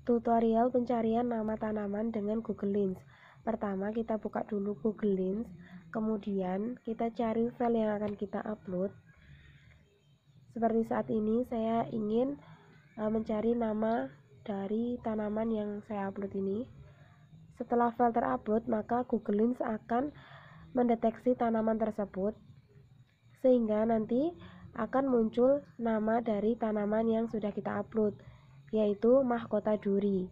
Tutorial pencarian nama tanaman dengan Google Lens. Pertama kita buka dulu Google Lens, kemudian kita cari file yang akan kita upload. Seperti saat ini saya ingin mencari nama dari tanaman yang saya upload ini. Setelah file terupload, maka Google Lens akan mendeteksi tanaman tersebut, sehingga nanti akan muncul nama dari tanaman yang sudah kita upload, yaitu mahkota duri.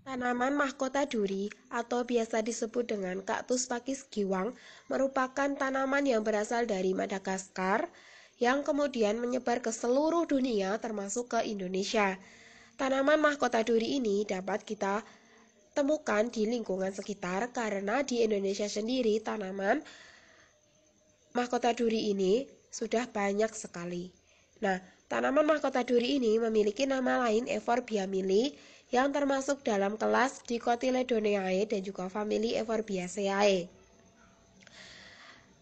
Tanaman mahkota duri atau biasa disebut dengan kaktus pakis giwang merupakan tanaman yang berasal dari Madagaskar yang kemudian menyebar ke seluruh dunia termasuk ke Indonesia. Tanaman mahkota duri ini dapat kita temukan di lingkungan sekitar karena di Indonesia sendiri tanaman mahkota duri ini sudah banyak sekali. Nah, tanaman mahkota duri ini memiliki nama lain Euphorbia mili yang termasuk dalam kelas Dicotyledonneae dan juga famili Euphorbiaceae.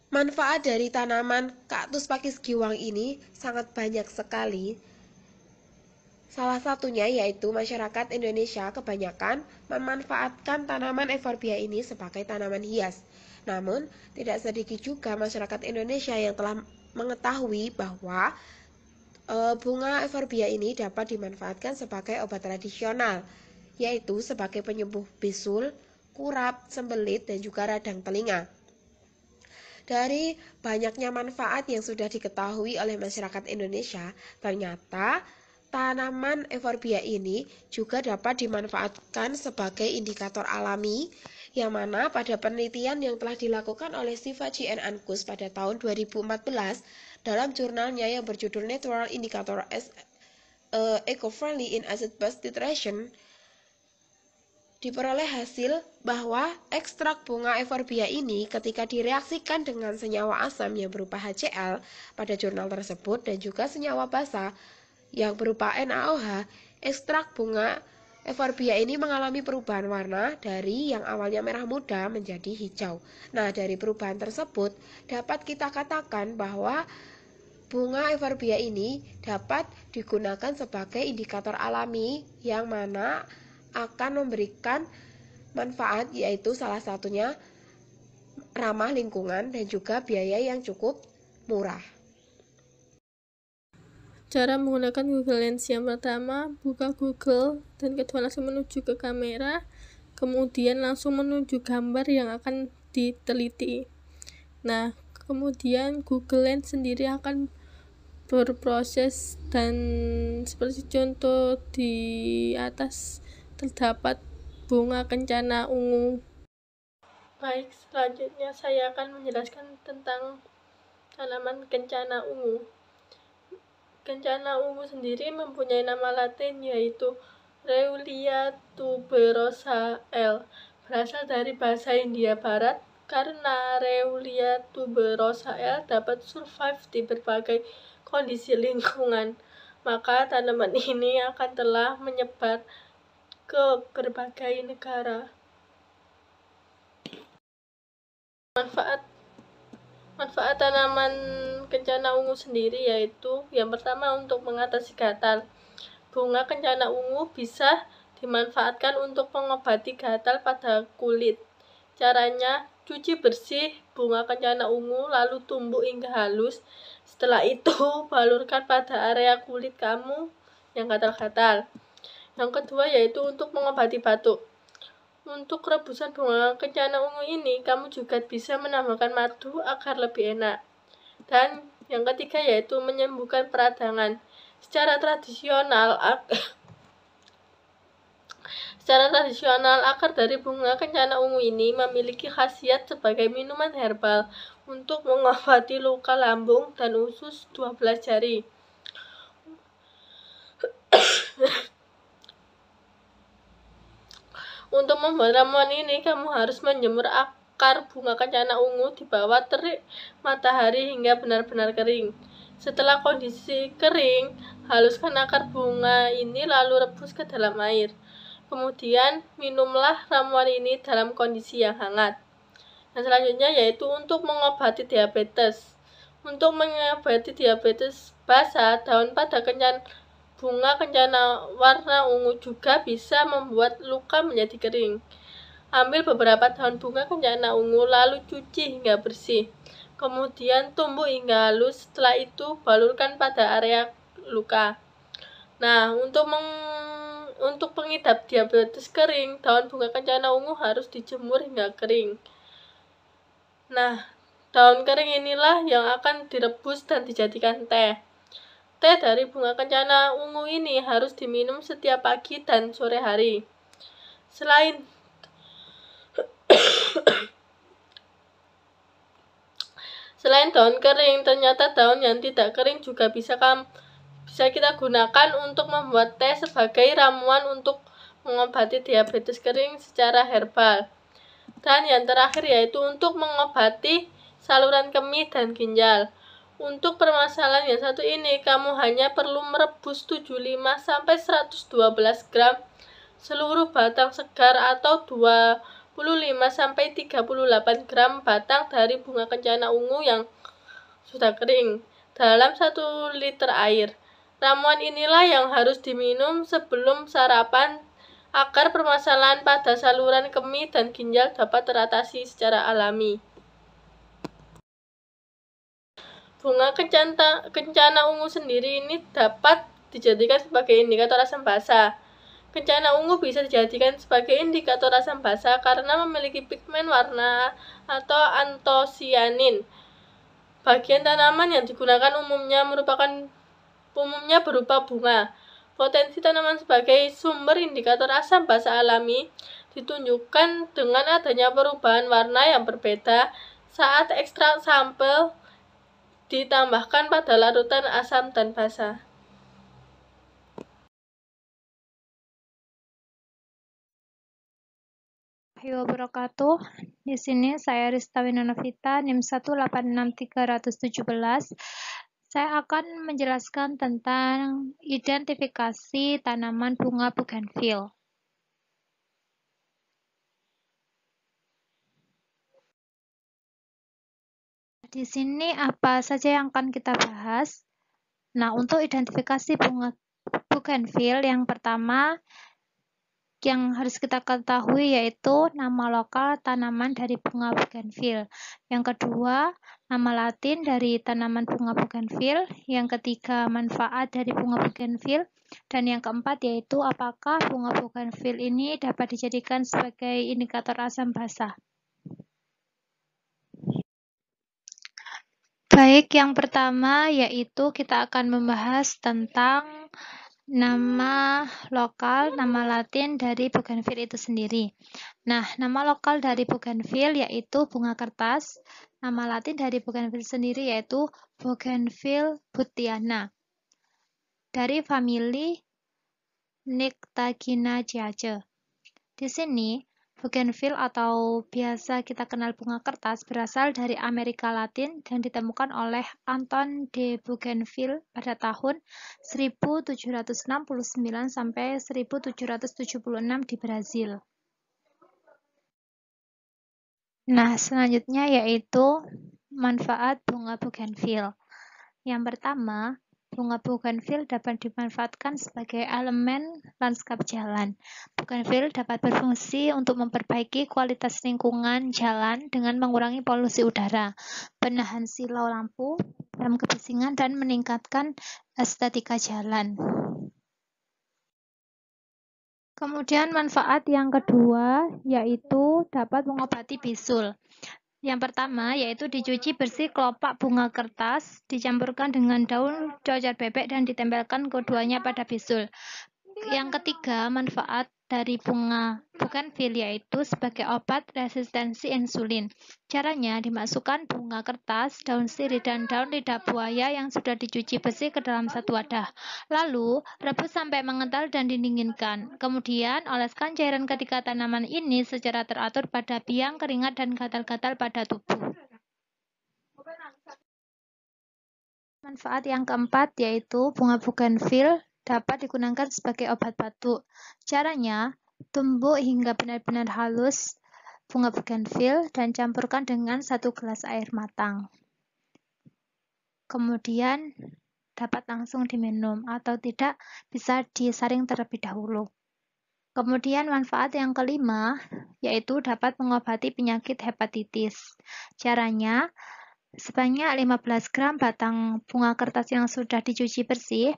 Manfaat dari tanaman kaktus pakis giwang ini sangat banyak sekali. Salah satunya yaitu masyarakat Indonesia kebanyakan memanfaatkan tanaman Euphorbia ini sebagai tanaman hias. Namun, tidak sedikit juga masyarakat Indonesia yang telah mengetahui bahwa bunga Euphorbia ini dapat dimanfaatkan sebagai obat tradisional, yaitu sebagai penyembuh bisul, kurap, sembelit, dan juga radang telinga. Dari banyaknya manfaat yang sudah diketahui oleh masyarakat Indonesia, ternyata tanaman Euphorbia ini juga dapat dimanfaatkan sebagai indikator alami, yang mana pada penelitian yang telah dilakukan oleh Shivaji and Ankus pada tahun 2014 dalam jurnalnya yang berjudul Natural Indicator as Eco-Friendly in Acid-Base Titration, diperoleh hasil bahwa ekstrak bunga Euphorbia ini ketika direaksikan dengan senyawa asam yang berupa HCl pada jurnal tersebut dan juga senyawa basa yang berupa NaOH, ekstrak bunga Euphorbia ini mengalami perubahan warna dari yang awalnya merah muda menjadi hijau. Nah, dari perubahan tersebut dapat kita katakan bahwa bunga Euphorbia ini dapat digunakan sebagai indikator alami yang mana akan memberikan manfaat, yaitu salah satunya ramah lingkungan dan juga biaya yang cukup murah. Cara menggunakan Google Lens: yang pertama, buka Google dan kedua langsung menuju ke kamera, kemudian langsung menuju gambar yang akan diteliti. Nah, kemudian Google Lens sendiri akan berproses, dan seperti contoh di atas terdapat bunga kencana ungu. Baik, selanjutnya saya akan menjelaskan tentang tanaman kencana ungu. Kencana ungu sendiri mempunyai nama latin yaitu Reulia tuberosa L. Berasal dari bahasa India Barat karena Reulia tuberosa L dapat survive di berbagai kondisi lingkungan, maka tanaman ini akan telah menyebar ke berbagai negara. Manfaat tanaman kencana ungu sendiri yaitu yang pertama untuk mengatasi gatal. Bunga kencana ungu bisa dimanfaatkan untuk mengobati gatal pada kulit. Caranya, cuci bersih bunga kencana ungu lalu tumbuk hingga halus. Setelah itu, balurkan pada area kulit kamu yang gatal-gatal. Yang kedua yaitu untuk mengobati batuk. Untuk rebusan bunga kencana ungu ini, kamu juga bisa menambahkan madu agar lebih enak. Dan yang ketiga yaitu menyembuhkan peradangan. Secara tradisional, akar dari bunga kencana ungu ini memiliki khasiat sebagai minuman herbal untuk mengobati luka lambung dan usus 12 jari. Untuk membuat ramuan ini, kamu harus menjemur akar bunga kencana ungu di bawah terik matahari hingga benar-benar kering. Setelah kondisi kering, haluskan akar bunga ini lalu rebus ke dalam air. Kemudian, minumlah ramuan ini dalam kondisi yang hangat. Dan selanjutnya yaitu untuk mengobati diabetes. Untuk mengobati diabetes basah, daun pada bunga kencana warna ungu juga bisa membuat luka menjadi kering. Ambil beberapa daun bunga kencana ungu lalu cuci hingga bersih. Kemudian tumbuk hingga halus, setelah itu balurkan pada area luka. Nah, untuk pengidap diabetes kering, daun bunga kencana ungu harus dijemur hingga kering. Nah, daun kering inilah yang akan direbus dan dijadikan teh. Teh dari bunga kencana ungu ini harus diminum setiap pagi dan sore hari. Selain daun kering, ternyata daun yang tidak kering juga bisa kita gunakan untuk membuat teh sebagai ramuan untuk mengobati diabetes kering secara herbal. Dan yang terakhir yaitu untuk mengobati saluran kemih dan ginjal. Untuk permasalahan yang satu ini, kamu hanya perlu merebus 75-112 gram seluruh batang segar atau 25-38 gram batang dari bunga kencana ungu yang sudah kering dalam 1 liter air. Ramuan inilah yang harus diminum sebelum sarapan agar permasalahan pada saluran kemih dan ginjal dapat teratasi secara alami. Bunga kencana ungu sendiri ini dapat dijadikan sebagai indikator asam basa. Kencana ungu bisa dijadikan sebagai indikator asam basa karena memiliki pigmen warna atau antosianin. Bagian tanaman yang digunakan umumnya berupa bunga. Potensi tanaman sebagai sumber indikator asam basa alami ditunjukkan dengan adanya perubahan warna yang berbeda saat ekstrak sampel ditambahkan pada larutan asam dan basa. Wabarakatuh. Di sini saya Rista Winonovita, NIM 1866317. Saya akan menjelaskan tentang identifikasi tanaman bunga bougainville. Di sini apa saja yang akan kita bahas? Nah, untuk identifikasi bunga bougainville yang pertama yang harus kita ketahui yaitu nama lokal tanaman dari bunga bougainville. Yang kedua, nama latin dari tanaman bunga bougainville. Yang ketiga, manfaat dari bunga bougainville. Dan yang keempat yaitu apakah bunga bougainville ini dapat dijadikan sebagai indikator asam basa. Baik, yang pertama yaitu kita akan membahas tentang nama lokal, nama latin dari bougainville itu sendiri. Nah, nama lokal dari bougainville yaitu bunga kertas. Nama latin dari bougainville sendiri yaitu Bougainvillea butthiana. Dari famili Nyctaginaceae. Di sini, bougainville atau biasa kita kenal bunga kertas berasal dari Amerika Latin dan ditemukan oleh Anton de Bougainville pada tahun 1769 sampai 1776 di Brazil. Nah, selanjutnya yaitu manfaat bunga bougainville. Yang pertama, bunga bougainville dapat dimanfaatkan sebagai elemen lanskap jalan. Bougainville dapat berfungsi untuk memperbaiki kualitas lingkungan jalan dengan mengurangi polusi udara, penahan silau lampu, dalam kebisingan, dan meningkatkan estetika jalan. Kemudian manfaat yang kedua yaitu dapat mengobati bisul. Yang pertama yaitu dicuci bersih kelopak bunga kertas, dicampurkan dengan daun cocar bebek dan ditempelkan keduanya pada bisul. Yang ketiga, manfaat dari bunga bougainville yaitu sebagai obat resistensi insulin. Caranya dimasukkan bunga kertas, daun sirih, dan daun lidah buaya yang sudah dicuci bersih ke dalam satu wadah. Lalu, rebus sampai mengental dan didinginkan. Kemudian, oleskan cairan ketiga tanaman ini secara teratur pada biang, keringat, dan gatal-gatal pada tubuh. Manfaat yang keempat yaitu bunga bougainville dapat digunakan sebagai obat batuk. Caranya, tumbuk hingga benar-benar halus bunga bougainville dan campurkan dengan 1 gelas air matang. Kemudian, dapat langsung diminum atau tidak bisa disaring terlebih dahulu. Kemudian manfaat yang kelima yaitu dapat mengobati penyakit hepatitis. Caranya, sebanyak 15 gram batang bunga kertas yang sudah dicuci bersih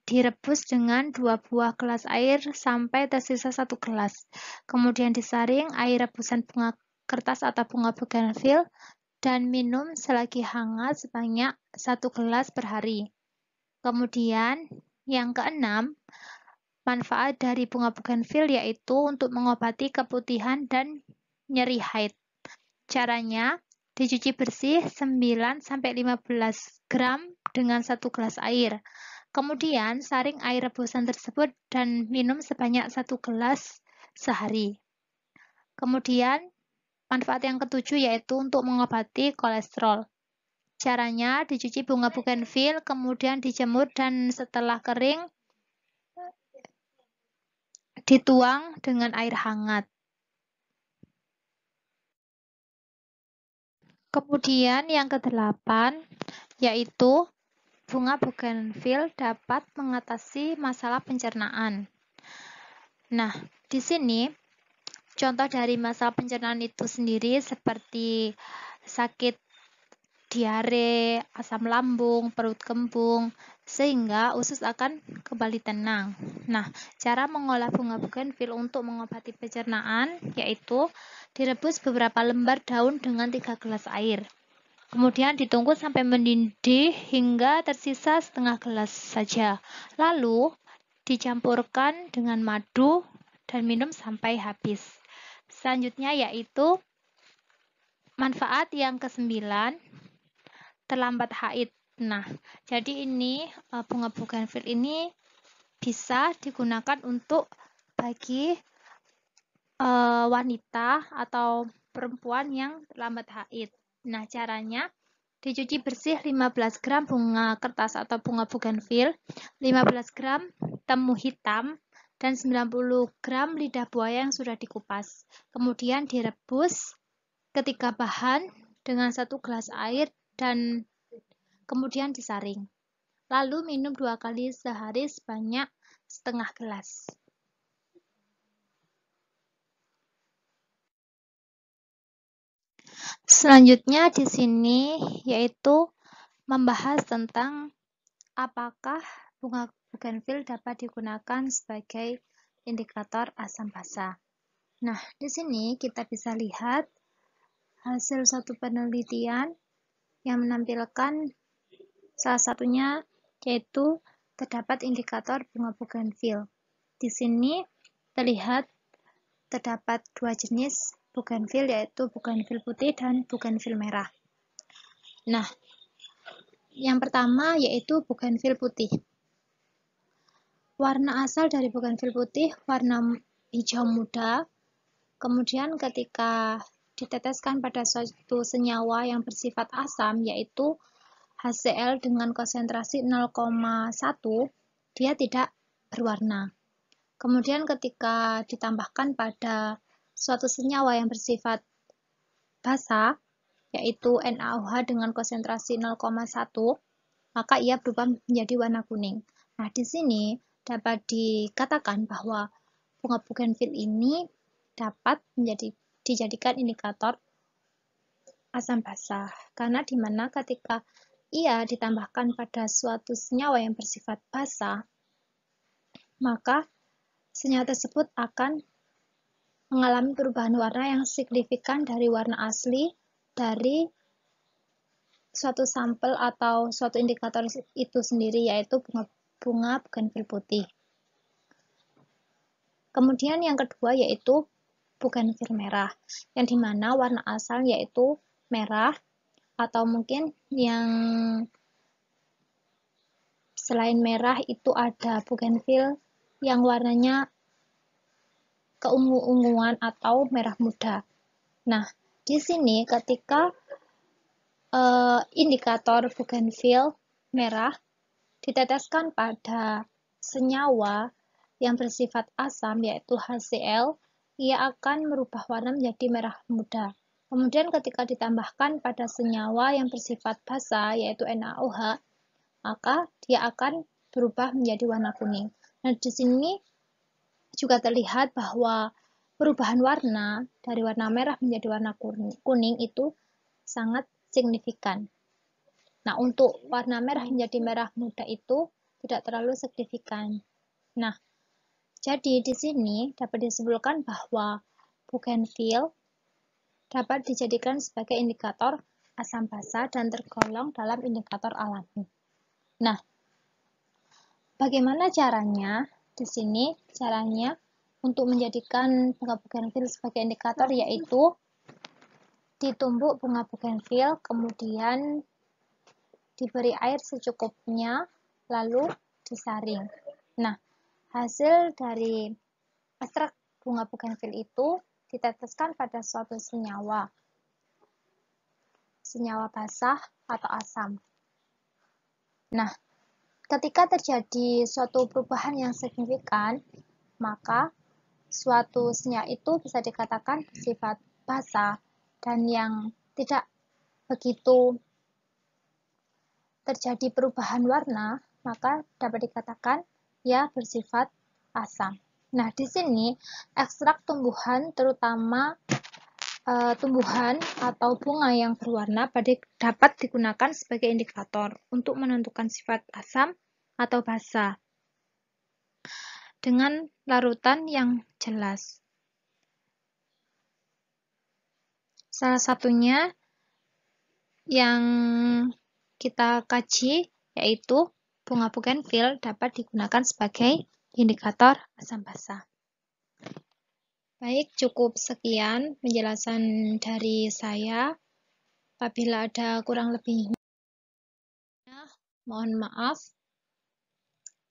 direbus dengan 2 buah gelas air sampai tersisa 1 gelas. Kemudian disaring air rebusan bunga kertas atau bunga bougainville dan minum selagi hangat sebanyak 1 gelas per hari. Kemudian yang keenam, manfaat dari bunga bougainville yaitu untuk mengobati keputihan dan nyeri haid. Caranya, dicuci bersih 9-15 gram dengan 1 gelas air. Kemudian saring air rebusan tersebut dan minum sebanyak 1 gelas sehari. Kemudian manfaat yang ketujuh yaitu untuk mengobati kolesterol. Caranya, dicuci bunga bougainville, kemudian dijemur dan setelah kering dituang dengan air hangat. Kemudian yang kedelapan yaitu bunga bougainville dapat mengatasi masalah pencernaan. Nah, di sini contoh dari masalah pencernaan itu sendiri seperti sakit diare, asam lambung, perut kembung, sehingga usus akan kembali tenang. Nah, cara mengolah bunga bougainville untuk mengobati pencernaan yaitu direbus beberapa lembar daun dengan 3 gelas air. Kemudian ditunggu sampai mendidih hingga tersisa setengah gelas saja. Lalu dicampurkan dengan madu dan minum sampai habis. Selanjutnya yaitu manfaat yang ke-9, terlambat haid. Nah, jadi ini bunga bougainville ini bisa digunakan untuk bagi wanita atau perempuan yang terlambat haid. Nah, caranya dicuci bersih 15 gram bunga kertas atau bunga bougainville, 15 gram temu hitam, dan 90 gram lidah buaya yang sudah dikupas. Kemudian direbus ketiga bahan dengan 1 gelas air dan kemudian disaring. Lalu minum 2 kali sehari sebanyak setengah gelas. Selanjutnya di sini yaitu membahas tentang apakah bunga bougainville dapat digunakan sebagai indikator asam basa. Nah, di sini kita bisa lihat hasil satu penelitian yang menampilkan salah satunya yaitu terdapat indikator bunga bougainville. Di sini terlihat terdapat 2 jenis bougainville yaitu bougainville putih dan bougainville merah. Nah, yang pertama yaitu bougainville putih. Warna asal dari bougainville putih warna hijau muda. Kemudian ketika diteteskan pada suatu senyawa yang bersifat asam yaitu HCl dengan konsentrasi 0,1, dia tidak berwarna. Kemudian ketika ditambahkan pada suatu senyawa yang bersifat basa, yaitu NaOH dengan konsentrasi 0,1, maka ia berubah menjadi warna kuning. Nah, di sini dapat dikatakan bahwa bunga bougainville ini dapat dijadikan indikator asam basa, karena dimana ketika ia ditambahkan pada suatu senyawa yang bersifat basa, maka senyawa tersebut akan mengalami perubahan warna yang signifikan dari warna asli dari suatu sampel atau suatu indikator itu sendiri, yaitu bunga bougainville putih. Kemudian yang kedua yaitu bougainville merah, yang dimana warna asal yaitu merah, atau mungkin yang selain merah itu ada bougainville yang warnanya keungu-unguan atau merah muda. Nah, di sini ketika indikator bougainville merah diteteskan pada senyawa yang bersifat asam yaitu HCl, ia akan merubah warna menjadi merah muda. Kemudian ketika ditambahkan pada senyawa yang bersifat basa yaitu NaOH, maka dia akan berubah menjadi warna kuning. Nah, di sini juga terlihat bahwa perubahan warna dari warna merah menjadi warna kuning itu sangat signifikan. Nah, untuk warna merah menjadi merah muda itu tidak terlalu signifikan. Nah, jadi di sini dapat disimpulkan bahwa bougainville dapat dijadikan sebagai indikator asam basa dan tergolong dalam indikator alami. Nah, bagaimana caranya? Di sini caranya untuk menjadikan bunga bougainville sebagai indikator yaitu ditumbuk bunga bougainville, kemudian diberi air secukupnya, lalu disaring. Nah, hasil dari ekstrak bunga bougainville itu diteteskan pada suatu senyawa basah atau asam. Nah, ketika terjadi suatu perubahan yang signifikan, maka suatu senyawa itu bisa dikatakan bersifat basah, dan yang tidak begitu terjadi perubahan warna, maka dapat dikatakan ia bersifat asam. Nah, di sini ekstrak tumbuhan, terutama tumbuhan atau bunga yang berwarna dapat digunakan sebagai indikator untuk menentukan sifat asam atau basa dengan larutan yang jelas. Salah satunya yang kita kaji yaitu bunga bougainville dapat digunakan sebagai indikator asam basa. Baik, cukup sekian penjelasan dari saya. Apabila ada kurang lebihnya, mohon maaf.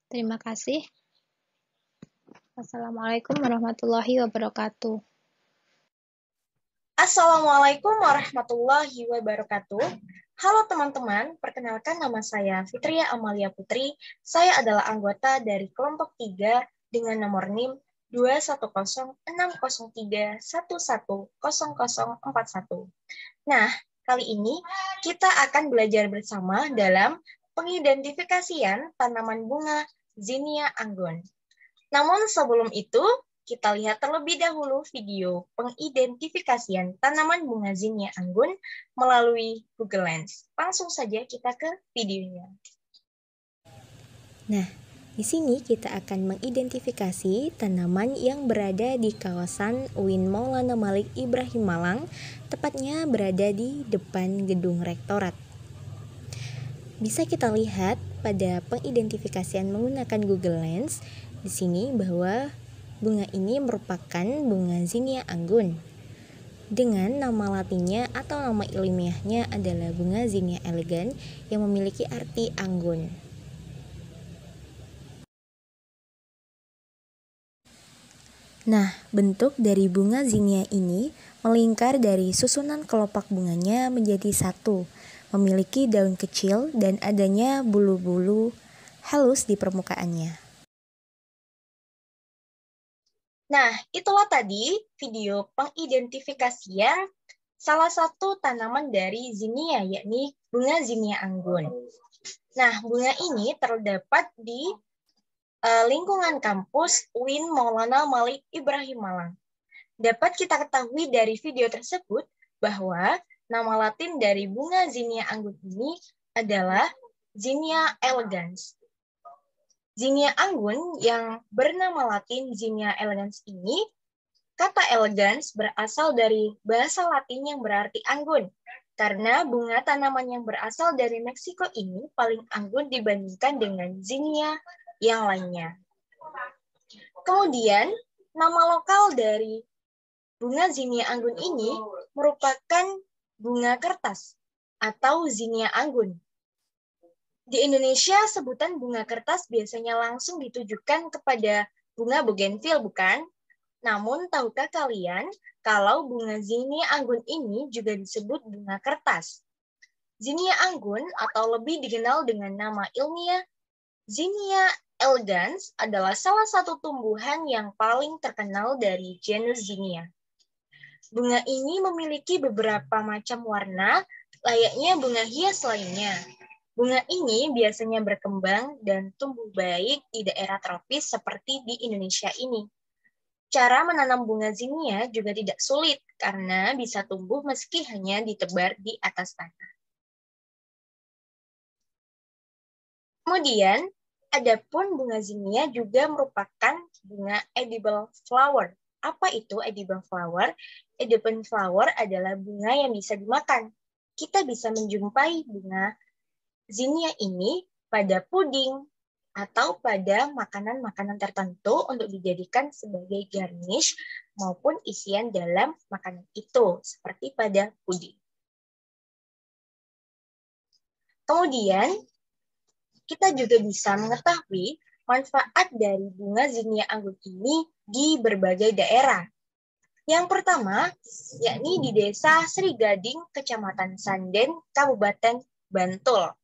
Terima kasih. Wassalamualaikum warahmatullahi wabarakatuh. Assalamualaikum warahmatullahi wabarakatuh. Halo teman-teman, perkenalkan nama saya Fitria Amalia Putri. Saya adalah anggota dari kelompok 3 dengan nomor NIM 2106031100041. Nah, kali ini kita akan belajar bersama dalam pengidentifikasian tanaman bunga Zinnia anggun. Namun sebelum itu, kita lihat terlebih dahulu video pengidentifikasian tanaman bunga Zinnia anggun melalui Google Lens. Langsung saja kita ke videonya. Nah, di sini kita akan mengidentifikasi tanaman yang berada di kawasan UIN Maulana Malik Ibrahim Malang, tepatnya berada di depan gedung rektorat. Bisa kita lihat pada pengidentifikasian menggunakan Google Lens di sini bahwa bunga ini merupakan bunga Zinnia anggun. Dengan nama latinnya atau nama ilmiahnya adalah bunga Zinnia elegans yang memiliki arti anggun. Nah, bentuk dari bunga Zinnia ini melingkar dari susunan kelopak bunganya menjadi satu, memiliki daun kecil dan adanya bulu-bulu halus di permukaannya. Nah, itulah tadi video pengidentifikasian salah satu tanaman dari Zinnia, yakni bunga Zinnia anggun. Nah, bunga ini terdapat di lingkungan kampus UIN Maulana Malik Ibrahim Malang. Dapat kita ketahui dari video tersebut bahwa nama latin dari bunga Zinnia anggun ini adalah Zinnia elegans. Zinnia anggun yang bernama latin Zinnia elegans ini, kata elegans berasal dari bahasa Latin yang berarti anggun, karena bunga tanaman yang berasal dari Meksiko ini paling anggun dibandingkan dengan Zinnia yang lainnya. Kemudian, nama lokal dari bunga Zinnia anggun ini merupakan bunga kertas atau Zinnia anggun. Di Indonesia, sebutan bunga kertas biasanya langsung ditujukan kepada bunga bougainville, bukan? Namun, tahukah kalian kalau bunga Zinnia anggun ini juga disebut bunga kertas? Zinnia anggun atau lebih dikenal dengan nama ilmiah Zinnia elegans adalah salah satu tumbuhan yang paling terkenal dari genus Zinnia. Bunga ini memiliki beberapa macam warna, layaknya bunga hias lainnya. Bunga ini biasanya berkembang dan tumbuh baik di daerah tropis seperti di Indonesia ini. Cara menanam bunga zinnia juga tidak sulit karena bisa tumbuh meski hanya ditebar di atas tanah. Kemudian, adapun bunga zinnia juga merupakan bunga edible flower. Apa itu edible flower? Edible flower adalah bunga yang bisa dimakan. Kita bisa menjumpai bunga zinnia ini pada puding atau pada makanan-makanan tertentu untuk dijadikan sebagai garnish maupun isian dalam makanan itu, seperti pada puding. Kemudian, kita juga bisa mengetahui manfaat dari bunga zinnia anggun ini di berbagai daerah. Yang pertama, yakni di Desa Sri Gading, Kecamatan Sanden, Kabupaten Bantul.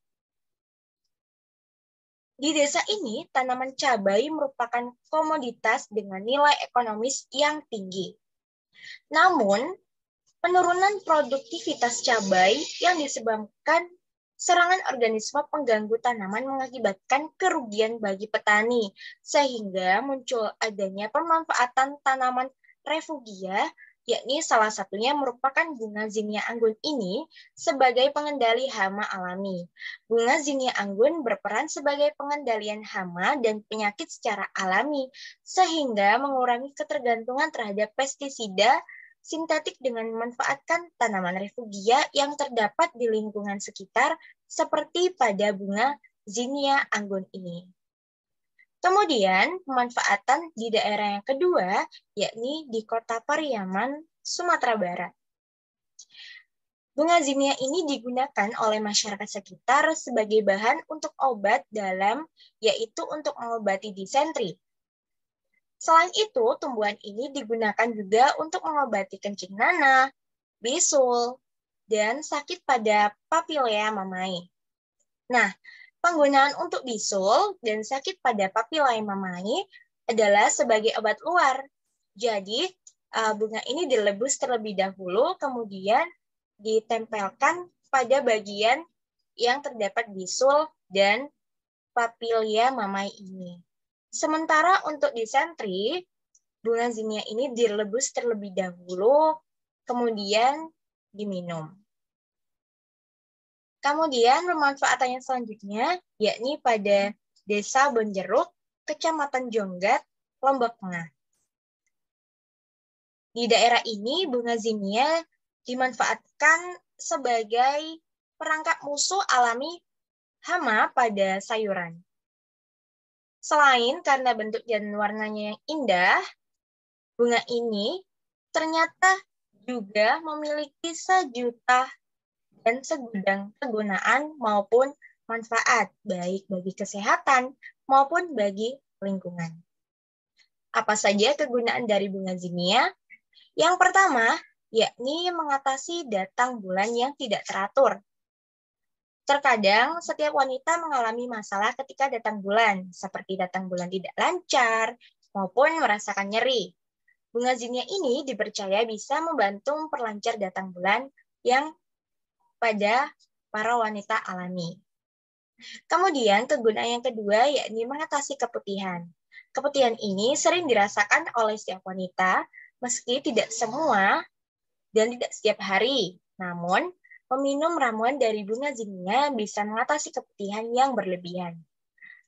Di desa ini, tanaman cabai merupakan komoditas dengan nilai ekonomis yang tinggi. Namun, penurunan produktivitas cabai yang disebabkan serangan organisme pengganggu tanaman mengakibatkan kerugian bagi petani, sehingga muncul adanya pemanfaatan tanaman refugia, yakni salah satunya merupakan bunga zinnia anggun ini sebagai pengendali hama alami. Bunga zinnia anggun berperan sebagai pengendalian hama dan penyakit secara alami, sehingga mengurangi ketergantungan terhadap pestisida sintetik dengan memanfaatkan tanaman refugia yang terdapat di lingkungan sekitar seperti pada bunga zinnia anggun ini. Kemudian, pemanfaatan di daerah yang kedua, yakni di Kota Pariaman, Sumatera Barat. Bunga zinnia ini digunakan oleh masyarakat sekitar sebagai bahan untuk obat dalam, yaitu untuk mengobati disentri. Selain itu, tumbuhan ini digunakan juga untuk mengobati kencing nanah, bisul, dan sakit pada papilea mamae. Nah, penggunaan untuk bisul dan sakit pada papilea mamae adalah sebagai obat luar. Jadi, bunga ini dilebus terlebih dahulu, kemudian ditempelkan pada bagian yang terdapat bisul dan papilea mamae ini. Sementara untuk disentri, bunga zinnia ini dilebus terlebih dahulu, kemudian diminum. Kemudian pemanfaatan yang selanjutnya, yakni pada Desa Bonjeruk, Kecamatan Jonggat, Lombok Tengah. Di daerah ini, bunga zinnia dimanfaatkan sebagai perangkap musuh alami hama pada sayuran. Selain karena bentuk dan warnanya yang indah, bunga ini ternyata juga memiliki sejuta dan segudang kegunaan maupun manfaat, baik bagi kesehatan maupun bagi lingkungan. Apa saja kegunaan dari bunga zinnia? Yang pertama, yakni mengatasi datang bulan yang tidak teratur. Terkadang, setiap wanita mengalami masalah ketika datang bulan, seperti datang bulan tidak lancar maupun merasakan nyeri. Bunga zinnia ini dipercaya bisa membantu memperlancar datang bulan yang pada para wanita alami. Kemudian kegunaan yang kedua yakni mengatasi keputihan. Keputihan ini sering dirasakan oleh setiap wanita meski tidak semua dan tidak setiap hari. Namun, meminum ramuan dari bunga zinnia bisa mengatasi keputihan yang berlebihan.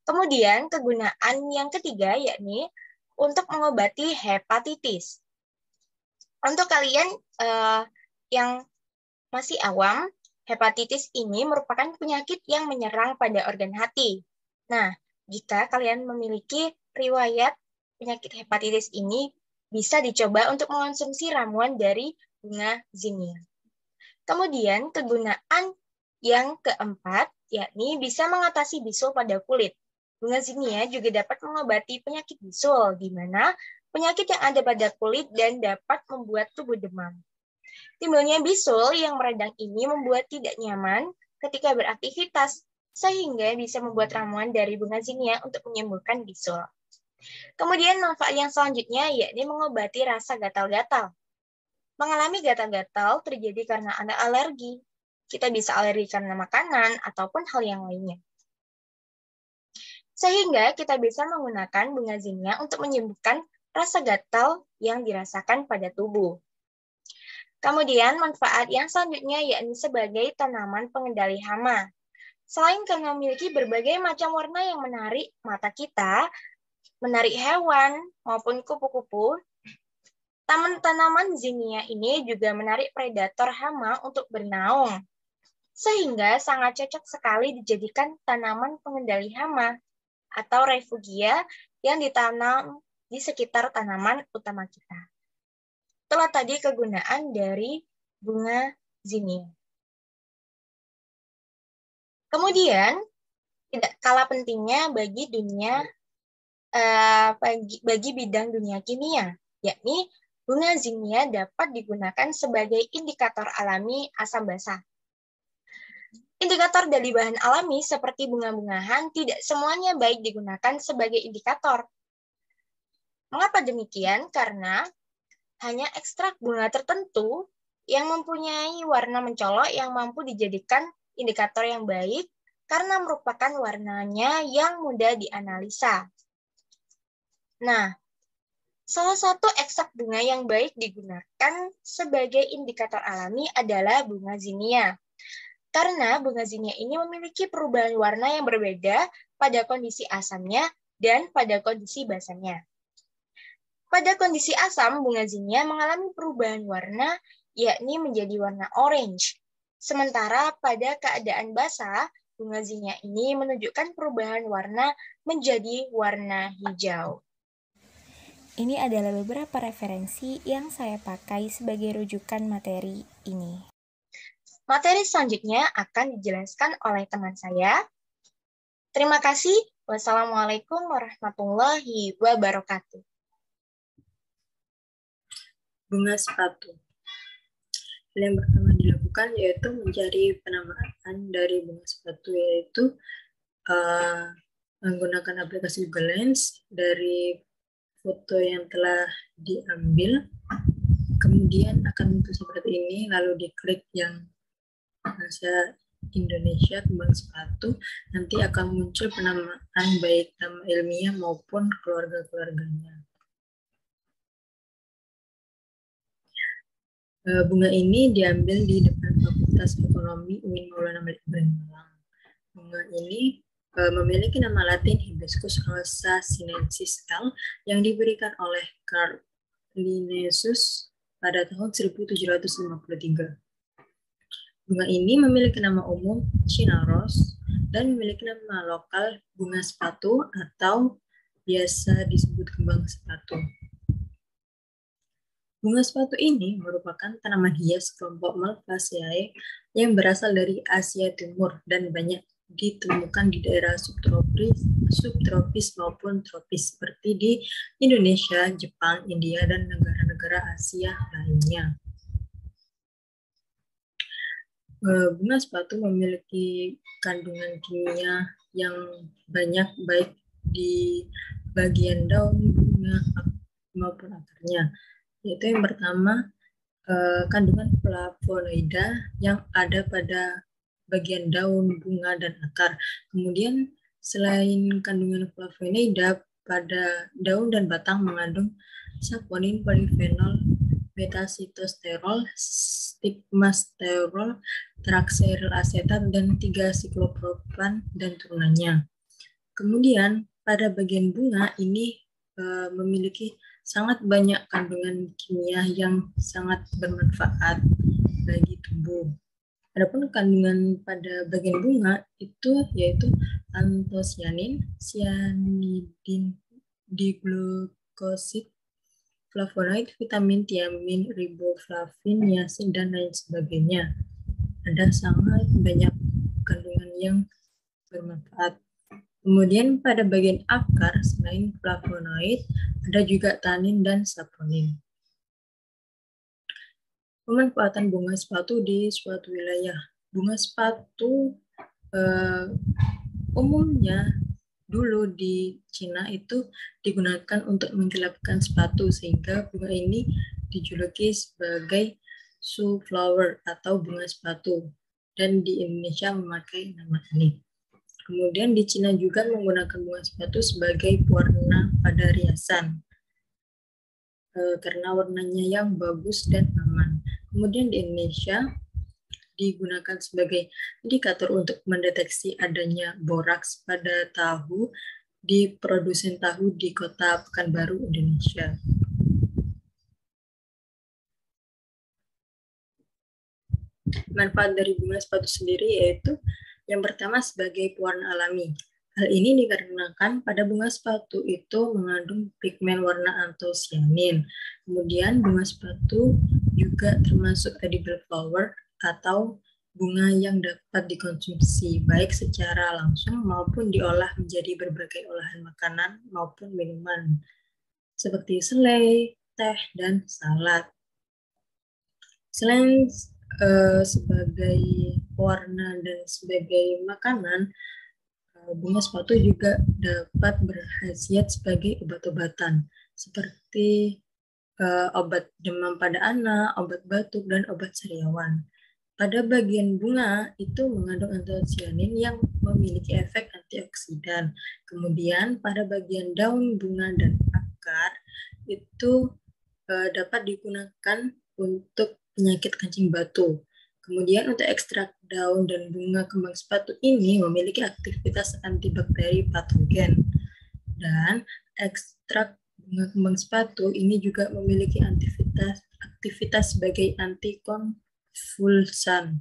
Kemudian kegunaan yang ketiga yakni untuk mengobati hepatitis. Untuk kalian yang masih awam, hepatitis ini merupakan penyakit yang menyerang pada organ hati. Nah, jika kalian memiliki riwayat penyakit hepatitis ini, bisa dicoba untuk mengonsumsi ramuan dari bunga zinnia. Kemudian, kegunaan yang keempat, yakni bisa mengatasi bisul pada kulit. Bunga zinnia juga dapat mengobati penyakit bisul, di mana penyakit yang ada pada kulit dan dapat membuat tubuh demam. Timbulnya bisul yang meradang ini membuat tidak nyaman ketika beraktivitas, sehingga bisa membuat ramuan dari bunga zinnia untuk menyembuhkan bisul. Kemudian manfaat yang selanjutnya yakni mengobati rasa gatal-gatal. Mengalami gatal-gatal terjadi karena ada alergi, Kita bisa alergi karena makanan ataupun hal yang lainnya. Sehingga kita bisa menggunakan bunga zinnia untuk menyembuhkan rasa gatal yang dirasakan pada tubuh. Kemudian manfaat yang selanjutnya yakni sebagai tanaman pengendali hama. Selain karena memiliki berbagai macam warna yang menarik mata kita, menarik hewan maupun kupu-kupu, tanaman zinnia ini juga menarik predator hama untuk bernaung. Sehingga sangat cocok sekali dijadikan tanaman pengendali hama atau refugia yang ditanam di sekitar tanaman utama kita. Itulah tadi kegunaan dari bunga zinnia. Kemudian, tidak kalah pentingnya bagi bidang dunia kimia, yakni bunga zinnia dapat digunakan sebagai indikator alami asam basa. Indikator dari bahan alami seperti bunga-bungahan tidak semuanya baik digunakan sebagai indikator. Mengapa demikian? Karena hanya ekstrak bunga tertentu yang mempunyai warna mencolok yang mampu dijadikan indikator yang baik karena merupakan warnanya yang mudah dianalisa. Nah, salah satu ekstrak bunga yang baik digunakan sebagai indikator alami adalah bunga zinnia. Karena bunga zinnia ini memiliki perubahan warna yang berbeda pada kondisi asamnya dan pada kondisi basanya. Pada kondisi asam, bunga zinnia mengalami perubahan warna, yakni menjadi warna orange. Sementara pada keadaan basa, bunga zinnia ini menunjukkan perubahan warna menjadi warna hijau. Ini adalah beberapa referensi yang saya pakai sebagai rujukan materi ini. Materi selanjutnya akan dijelaskan oleh teman saya. Terima kasih. Wassalamualaikum warahmatullahi wabarakatuh. Bunga sepatu. Hal yang pertama dilakukan yaitu mencari penamaan dari bunga sepatu, yaitu menggunakan aplikasi Google Lens dari foto yang telah diambil. Kemudian akan muncul seperti ini, lalu diklik yang bahasa Indonesia kembang sepatu, nanti akan muncul penamaan baik nama ilmiah maupun keluarga-keluarganya. Bunga ini diambil di depan Fakultas Ekonomi UIN Maulana Malik Ibrahim Malang. Bunga ini memiliki nama Latin Hibiscus rosa sinensis L yang diberikan oleh Carl Linnaeus pada tahun 1753. Bunga ini memiliki nama umum China Rose dan memiliki nama lokal bunga sepatu atau biasa disebut kembang sepatu. Bunga sepatu ini merupakan tanaman hias kelompok Malvaceae yang berasal dari Asia Timur dan banyak ditemukan di daerah subtropis maupun tropis seperti di Indonesia, Jepang, India, dan negara-negara Asia lainnya. Bunga sepatu memiliki kandungan kimia yang banyak baik di bagian daun bunga maupun akarnya. Yaitu yang pertama, kandungan flavonoida yang ada pada bagian daun, bunga, dan akar. Kemudian selain kandungan flavonoida, pada daun dan batang mengandung saponin, polifenol, beta-sitosterol, stigmasterol, trakseril asetat, dan 3-siklopropan dan turunannya. Kemudian pada bagian bunga ini memiliki sangat banyak kandungan kimia yang sangat bermanfaat bagi tubuh. Adapun kandungan pada bagian bunga itu yaitu antosianin, cyanidin, diglukosid, flavonoid, vitamin, tiamin, riboflavin, niacin, dan lain sebagainya. Ada sangat banyak kandungan yang bermanfaat. Kemudian pada bagian akar, selain flavonoid, ada juga tanin dan saponin. Pemanfaatan bunga sepatu di suatu wilayah. Bunga sepatu umumnya dulu di Cina itu digunakan untuk menggelapkan sepatu, sehingga bunga ini dijuluki sebagai shoe flower atau bunga sepatu. dan di Indonesia memakai nama ini. Kemudian di Cina juga menggunakan bunga sepatu sebagai pewarna pada riasan karena warnanya yang bagus dan aman. Kemudian di Indonesia digunakan sebagai indikator untuk mendeteksi adanya boraks pada tahu di produsen tahu di Kota Pekanbaru, Indonesia. Manfaat dari bunga sepatu sendiri yaitu yang pertama sebagai pewarna alami. Hal ini dikarenakan pada bunga sepatu itu mengandung pigmen warna antosianin. Kemudian bunga sepatu juga termasuk edible flower atau bunga yang dapat dikonsumsi baik secara langsung maupun diolah menjadi berbagai olahan makanan maupun minuman seperti selai, teh, dan salad. Selain sebagai pewarna dan sebagai makanan, bunga sepatu juga dapat berkhasiat sebagai obat-obatan seperti obat demam pada anak, obat batuk, dan obat sariawan. Pada bagian bunga itu mengandung antosianin yang memiliki efek antioksidan. Kemudian pada bagian daun bunga dan akar itu dapat digunakan untuk penyakit kancing batu. Kemudian untuk ekstrak daun dan bunga kembang sepatu ini memiliki aktivitas antibakteri patogen. Dan ekstrak bunga kembang sepatu ini juga memiliki aktivitas sebagai antikonvulsan.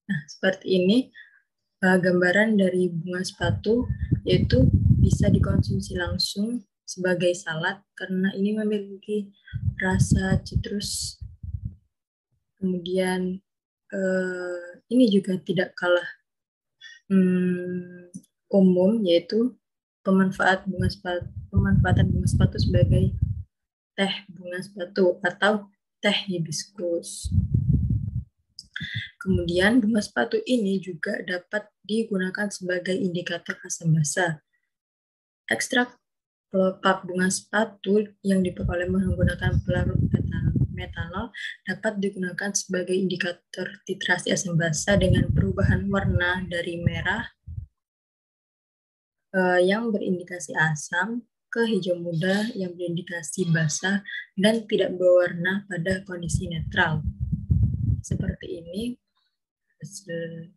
Nah, seperti ini gambaran dari bunga sepatu, yaitu bisa dikonsumsi langsung sebagai salad karena ini memiliki rasa citrus. Kemudian ini juga tidak kalah umum, yaitu pemanfaatan bunga sepatu sebagai teh bunga sepatu atau teh hibiscus. Kemudian bunga sepatu ini juga dapat digunakan sebagai indikator asam basa. Ekstrak kelopak bunga sepatu yang diperoleh menggunakan pelarut metanol dapat digunakan sebagai indikator titrasi asam basa dengan perubahan warna dari merah yang berindikasi asam ke hijau muda yang berindikasi basah dan tidak berwarna pada kondisi netral. Seperti ini hasil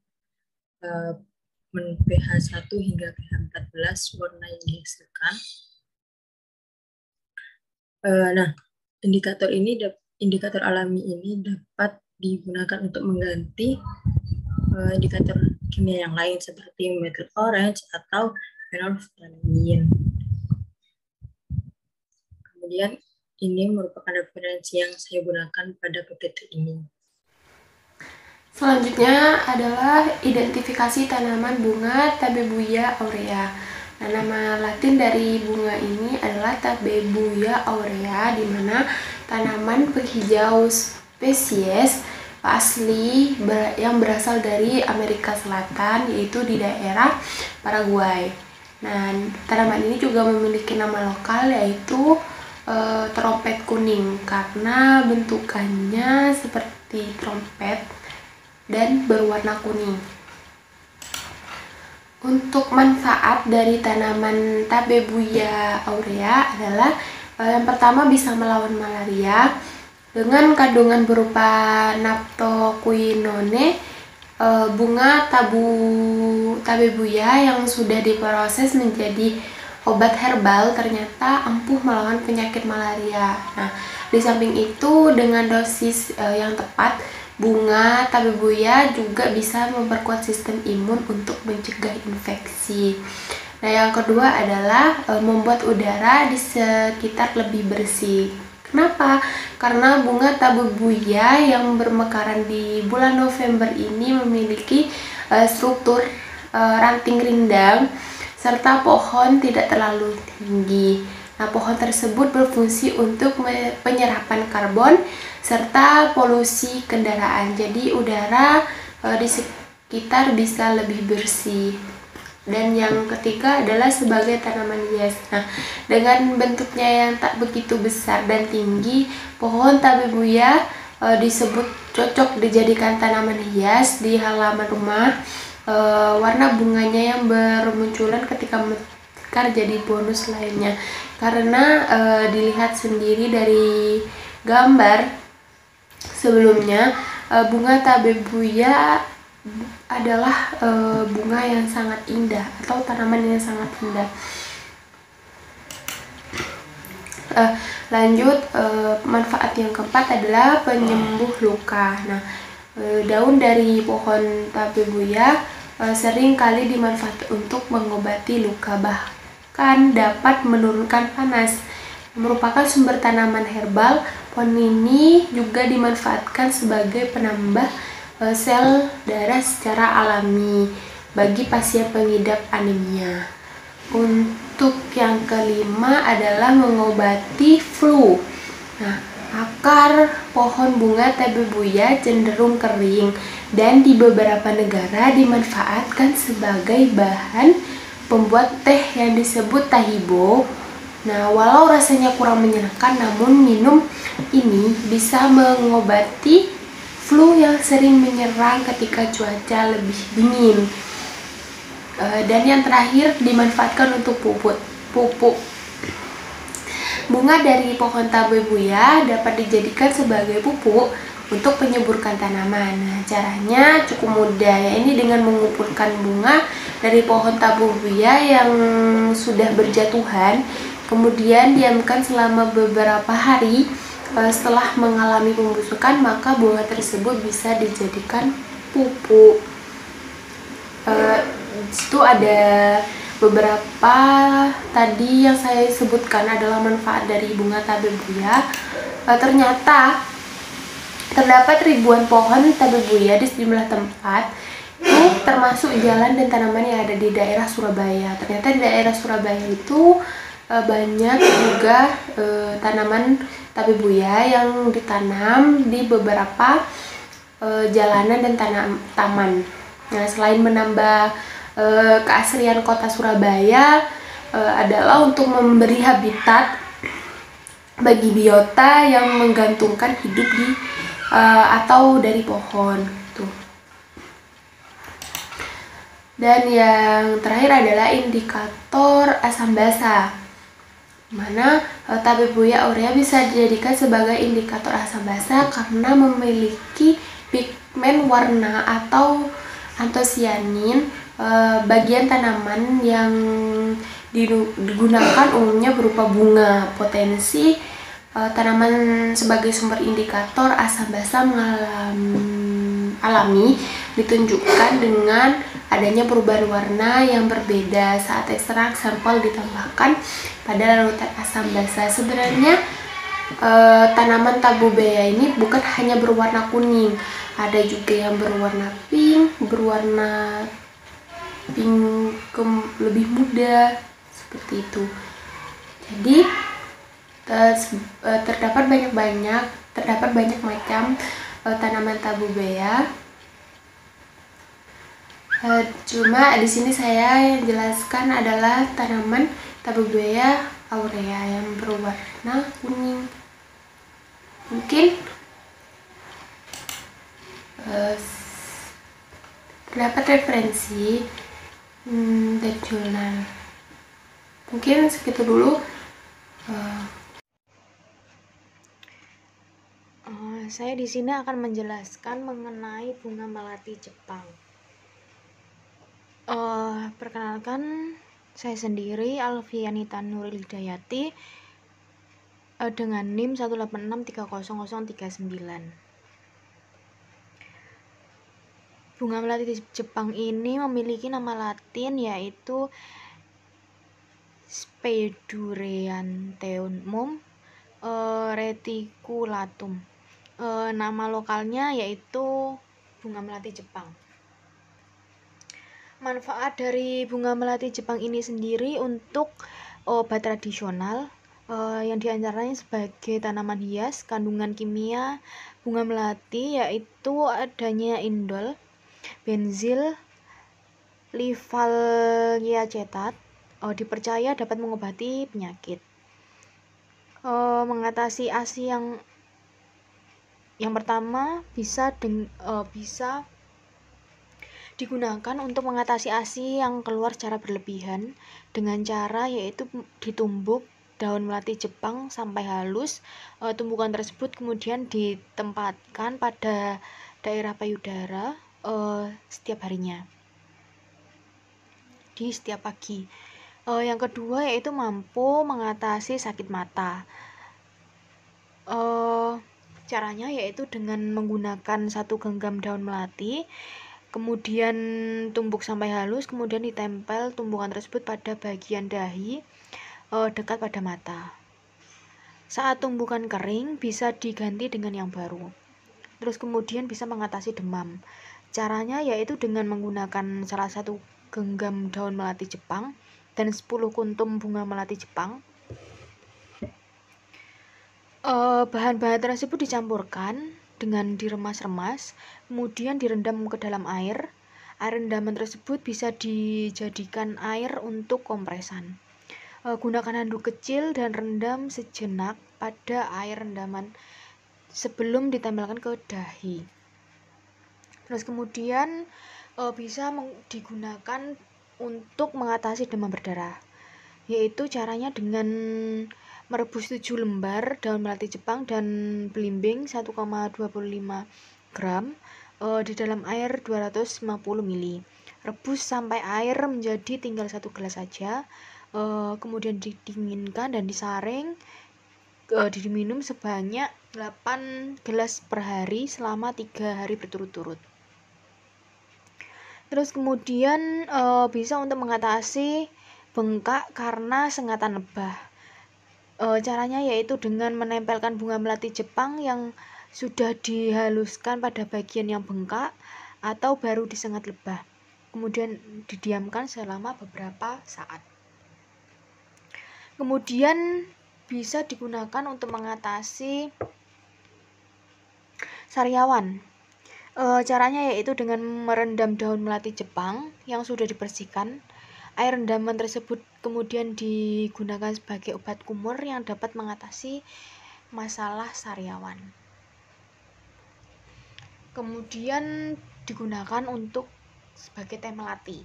pH 1 hingga pH 14 warna yang dihasilkan. Nah, indikator alami ini dapat digunakan untuk mengganti indikator kimia yang lain seperti methyl orange atau phenolphthalein. Kemudian ini merupakan referensi yang saya gunakan pada PPT ini. Selanjutnya adalah identifikasi tanaman bunga Tabebuia aurea. Nah, nama latin dari bunga ini adalah Tabebuia aurea, di mana tanaman penghijau spesies asli yang berasal dari Amerika Selatan, yaitu di daerah Paraguay. Nah, tanaman ini juga memiliki nama lokal, yaitu trompet kuning, karena bentukannya seperti trompet dan berwarna kuning. Untuk manfaat dari tanaman Tabebuia aurea adalah yang pertama bisa melawan malaria dengan kandungan berupa naptoquinone. Bunga Tabebuia yang sudah diproses menjadi obat herbal ternyata ampuh melawan penyakit malaria. Nah, di samping itu dengan dosis yang tepat, bunga Tabebuia juga bisa memperkuat sistem imun untuk mencegah infeksi. Nah, yang kedua adalah membuat udara di sekitar lebih bersih. Kenapa? Karena bunga Tabebuia yang bermekaran di bulan November ini memiliki struktur ranting rindang serta pohon tidak terlalu tinggi. Nah, pohon tersebut berfungsi untuk penyerapan karbon serta polusi kendaraan. Jadi udara di sekitar bisa lebih bersih. Dan yang ketiga adalah sebagai tanaman hias. Nah, dengan bentuknya yang tak begitu besar dan tinggi, pohon Tabebuia disebut cocok dijadikan tanaman hias di halaman rumah. Warna bunganya yang bermunculan ketika mekar jadi bonus lainnya, karena dilihat sendiri dari gambar sebelumnya, bunga tabebuya adalah bunga yang sangat indah atau tanaman yang sangat indah. Lanjut, manfaat yang keempat adalah penyembuh luka. Nah, daun dari pohon tabebuya sering kali dimanfaatkan untuk mengobati luka, bahkan dapat menurunkan panas. Merupakan sumber tanaman herbal, pohon ini juga dimanfaatkan sebagai penambah sel darah secara alami bagi pasien pengidap anemia. Untuk yang kelima adalah mengobati flu. Nah, akar pohon bunga tabebuya cenderung kering dan di beberapa negara dimanfaatkan sebagai bahan pembuat teh yang disebut tahibo. Nah, walau rasanya kurang menyenangkan, namun minum ini bisa mengobati flu yang sering menyerang ketika cuaca lebih dingin. Dan yang terakhir dimanfaatkan untuk pupuk. Bunga dari pohon tabebuya dapat dijadikan sebagai pupuk untuk penyuburkan tanaman. Nah, caranya cukup mudah, ya ini dengan mengumpulkan bunga dari pohon tabebuya yang sudah berjatuhan, kemudian diamkan selama beberapa hari. Setelah mengalami pembusukan, maka bunga tersebut bisa dijadikan pupuk. Itu ada beberapa tadi yang saya sebutkan adalah manfaat dari bunga tabebuya. Ternyata terdapat ribuan pohon tabebuya di sejumlah tempat, itu termasuk jalan dan tanaman yang ada di daerah Surabaya. Ternyata di daerah Surabaya itu banyak juga tanaman tabebuya yang ditanam di beberapa jalanan dan taman. Nah, selain menambah keasrian kota Surabaya, adalah untuk memberi habitat bagi biota yang menggantungkan hidup di atau dari pohon gitu. Dan yang terakhir adalah indikator asam basa, mana tabebuya aurea bisa dijadikan sebagai indikator asam basa karena memiliki pigmen warna atau antosianin. Bagian tanaman yang digunakan umumnya berupa bunga. Potensi tanaman sebagai sumber indikator asam basa alami ditunjukkan dengan adanya perubahan warna yang berbeda saat ekstrak sampel ditambahkan pada larutan asam basa. Sebenarnya tanaman tabebuya ini bukan hanya berwarna kuning, ada juga yang berwarna pink, berwarna pink lebih muda seperti itu. Jadi terdapat banyak macam tanaman tabebuya. Cuma di sini saya yang jelaskan adalah tanaman tabebuya aurea yang berwarna kuning. Mungkin terdapat referensi dari jurnal. Mungkin segitu dulu. Saya di sini akan menjelaskan mengenai bunga melati Jepang. Perkenalkan, saya sendiri Alfianita Nuril Hidayati dengan NIM 186300039. Bunga melati Jepang ini memiliki nama latin yaitu Spedureanthemum reticulatum. Nama lokalnya yaitu bunga melati Jepang. Manfaat dari bunga melati Jepang ini sendiri untuk obat tradisional, yang diantaranya sebagai tanaman hias. Kandungan kimia bunga melati yaitu adanya indol, benzil, livaldiacetat, dipercaya dapat mengobati penyakit, mengatasi ASI yang Yang pertama bisa digunakan untuk mengatasi ASI yang keluar secara berlebihan dengan cara yaitu ditumbuk daun melati Jepang sampai halus. Tumbukan tersebut kemudian ditempatkan pada daerah payudara setiap harinya di setiap pagi. Yang kedua yaitu mampu mengatasi sakit mata. Caranya yaitu dengan menggunakan 1 genggam daun melati, kemudian tumbuk sampai halus, kemudian ditempel tumbukan tersebut pada bagian dahi dekat pada mata. Saat tumbukan kering bisa diganti dengan yang baru. Terus kemudian bisa mengatasi demam. Caranya yaitu dengan menggunakan salah 1 genggam daun melati Jepang dan 10 kuntum bunga melati Jepang. Bahan-bahan tersebut dicampurkan dengan diremas-remas, kemudian direndam ke dalam air. Air rendaman tersebut bisa dijadikan air untuk kompresan. Gunakan handuk kecil dan rendam sejenak pada air rendaman sebelum ditempelkan ke dahi. Terus kemudian bisa digunakan untuk mengatasi demam berdarah, yaitu caranya dengan merebus 7 lembar daun melati Jepang dan belimbing 1,25 gram di dalam air 250 ml. Rebus sampai air menjadi tinggal 1 gelas saja, kemudian didinginkan dan disaring, diminum sebanyak 8 gelas per hari selama 3 hari berturut-turut. Terus kemudian bisa untuk mengatasi bengkak karena sengatan lebah. Caranya yaitu dengan menempelkan bunga melati Jepang yang sudah dihaluskan pada bagian yang bengkak atau baru disengat lebah, kemudian didiamkan selama beberapa saat. Kemudian bisa digunakan untuk mengatasi sariawan. Caranya yaitu dengan merendam daun melati Jepang yang sudah dibersihkan. Air rendaman tersebut kemudian digunakan sebagai obat kumur yang dapat mengatasi masalah sariawan. Kemudian digunakan untuk sebagai teh melati.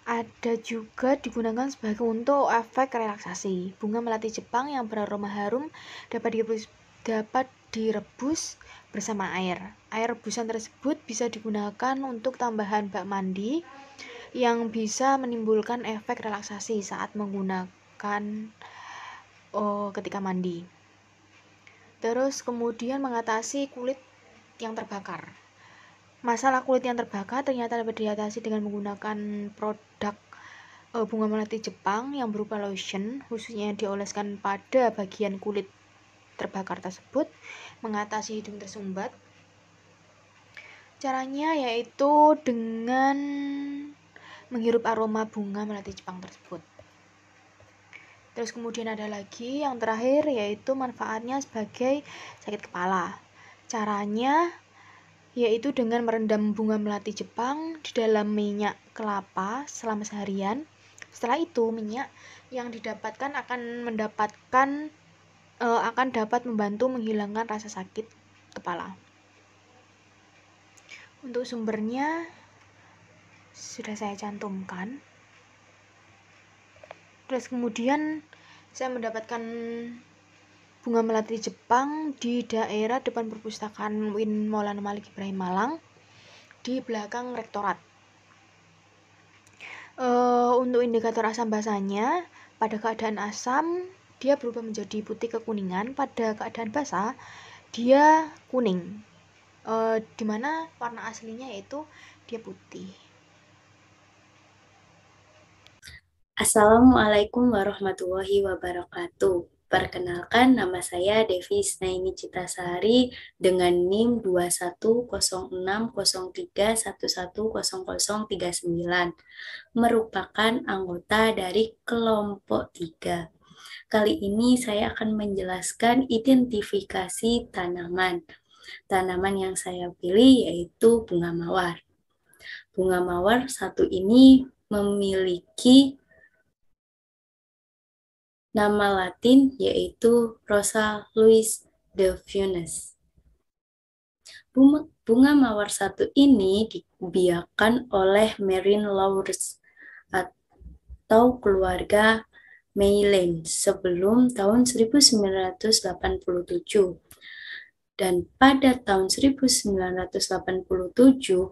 Ada juga digunakan sebagai untuk efek relaksasi. Bunga melati Jepang yang beraroma harum dapat direbus bersama air. Air rebusan tersebut bisa digunakan untuk tambahan bak mandi yang bisa menimbulkan efek relaksasi saat menggunakan ketika mandi. Terus kemudian mengatasi kulit yang terbakar. Masalah kulit yang terbakar ternyata dapat diatasi dengan menggunakan produk bunga melati Jepang yang berupa lotion, khususnya yang dioleskan pada bagian kulit terbakar tersebut, mengatasi hidung tersumbat. Caranya yaitu dengan menghirup aroma bunga melati Jepang tersebut. Terus kemudian ada lagi yang terakhir yaitu manfaatnya sebagai sakit kepala. Caranya yaitu dengan merendam bunga melati Jepang di dalam minyak kelapa selama seharian. Setelah itu minyak yang didapatkan akan dapat membantu menghilangkan rasa sakit kepala. Untuk sumbernya sudah saya cantumkan. Terus kemudian saya mendapatkan bunga melati Jepang di daerah depan perpustakaan UIN Maulana Malik Ibrahim Malang di belakang rektorat. Untuk indikator asam basahnya, pada keadaan asam dia berubah menjadi putih kekuningan, pada keadaan basah dia kuning, dimana warna aslinya yaitu dia putih. Assalamualaikum warahmatullahi wabarakatuh. Perkenalkan, nama saya Devi Snaini Citasari dengan NIM 210603110039, merupakan anggota dari kelompok 3. Kali ini saya akan menjelaskan identifikasi tanaman. Tanaman yang saya pilih yaitu bunga mawar. Bunga mawar satu ini memiliki nama Latin yaitu Rosa Louis Delphinus. Bunga mawar satu ini dibiakkan oleh Marine Laurus atau keluarga Meilland sebelum tahun 1987. Dan pada tahun 1987,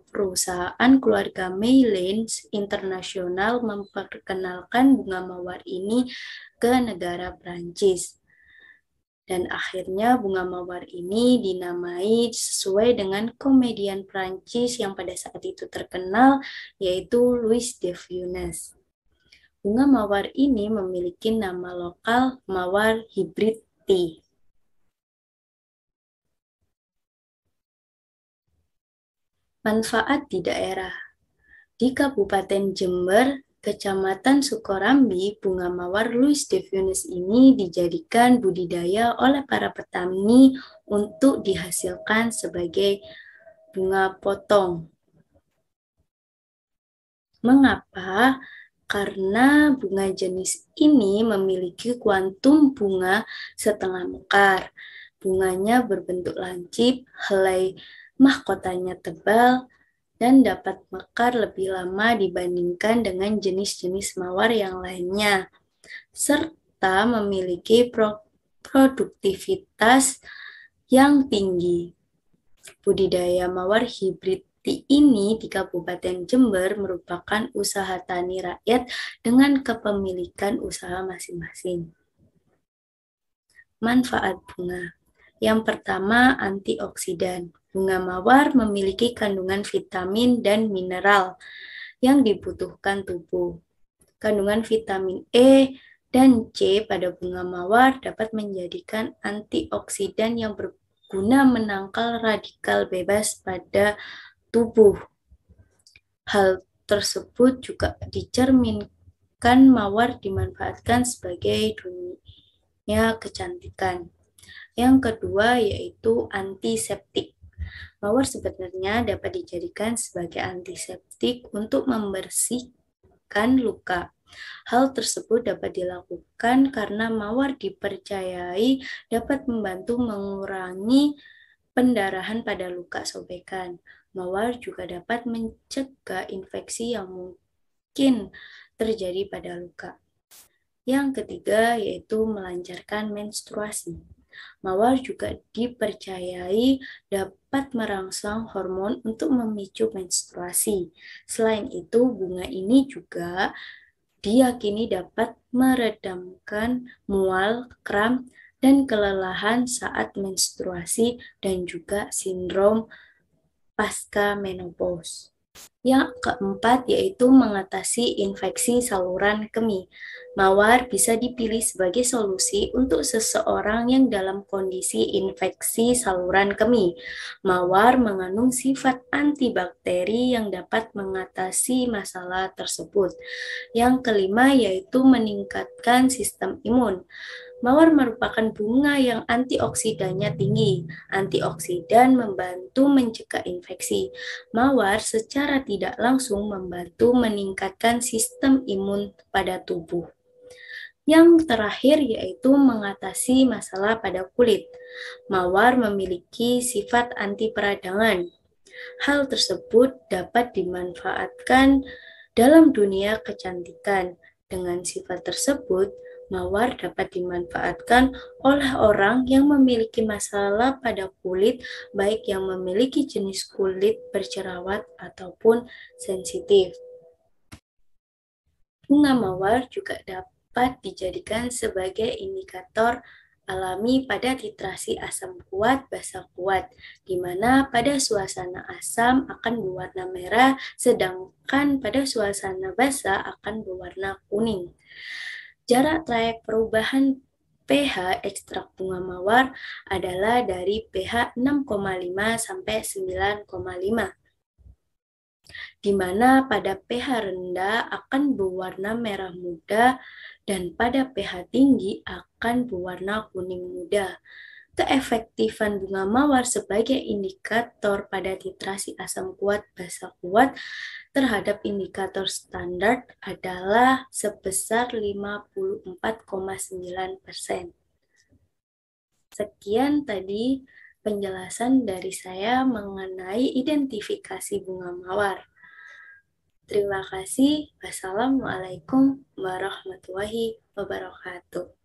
perusahaan keluarga Meilland Internasional memperkenalkan bunga mawar ini ke negara Prancis. Dan akhirnya bunga mawar ini dinamai sesuai dengan komedian Prancis yang pada saat itu terkenal, yaitu Louis de Funès. Bunga mawar ini memiliki nama lokal mawar hibrid tea. Manfaat di daerah. Di Kabupaten Jember, Kecamatan Sukorambi, bunga mawar Louis de Funès ini dijadikan budidaya oleh para petani untuk dihasilkan sebagai bunga potong. Mengapa? Karena bunga jenis ini memiliki kuantum bunga setengah mekar. Bunganya berbentuk lancip, helai mahkotanya tebal, dan dapat mekar lebih lama dibandingkan dengan jenis-jenis mawar yang lainnya, serta memiliki produktivitas yang tinggi. Budidaya mawar hibrid tea ini di Kabupaten Jember merupakan usaha tani rakyat dengan kepemilikan usaha masing-masing. Manfaat bunga. Yang pertama, antioksidan. Bunga mawar memiliki kandungan vitamin dan mineral yang dibutuhkan tubuh. Kandungan vitamin E dan C pada bunga mawar dapat menjadikan antioksidan yang berguna menangkal radikal bebas pada tubuh. Hal tersebut juga dicerminkan mawar dimanfaatkan sebagai dunia kecantikan. Yang kedua yaitu antiseptik. Mawar sebenarnya dapat dijadikan sebagai antiseptik untuk membersihkan luka. Hal tersebut dapat dilakukan karena mawar dipercayai dapat membantu mengurangi pendarahan pada luka sobekan. Mawar juga dapat mencegah infeksi yang mungkin terjadi pada luka. Yang ketiga yaitu melancarkan menstruasi. Mawar juga dipercayai dapat merangsang hormon untuk memicu menstruasi. Selain itu, bunga ini juga diyakini dapat meredamkan mual, kram, dan kelelahan saat menstruasi dan juga sindrom pasca menopause. Yang keempat yaitu mengatasi infeksi saluran kemih. Mawar bisa dipilih sebagai solusi untuk seseorang yang dalam kondisi infeksi saluran kemih. Mawar mengandung sifat antibakteri yang dapat mengatasi masalah tersebut. Yang kelima yaitu meningkatkan sistem imun. Mawar merupakan bunga yang antioksidannya tinggi. Antioksidan membantu mencegah infeksi. Mawar secara tidak langsung membantu meningkatkan sistem imun pada tubuh. Yang terakhir yaitu mengatasi masalah pada kulit. Mawar memiliki sifat anti peradangan. Hal tersebut dapat dimanfaatkan dalam dunia kecantikan. Dengan sifat tersebut, mawar dapat dimanfaatkan oleh orang yang memiliki masalah pada kulit, baik yang memiliki jenis kulit berjerawat ataupun sensitif. Bunga mawar juga dapat dijadikan sebagai indikator alami pada titrasi asam kuat, basa kuat, di mana pada suasana asam akan berwarna merah, sedangkan pada suasana basa akan berwarna kuning. Jarak trayek perubahan pH ekstrak bunga mawar adalah dari pH 6,5 sampai 9,5. Di mana pada pH rendah akan berwarna merah muda dan pada pH tinggi akan berwarna kuning muda. Keefektifan bunga mawar sebagai indikator pada titrasi asam kuat, basa kuat terhadap indikator standar adalah sebesar 54,9%. Sekian tadi penjelasan dari saya mengenai identifikasi bunga mawar. Terima kasih. Wassalamualaikum warahmatullahi wabarakatuh.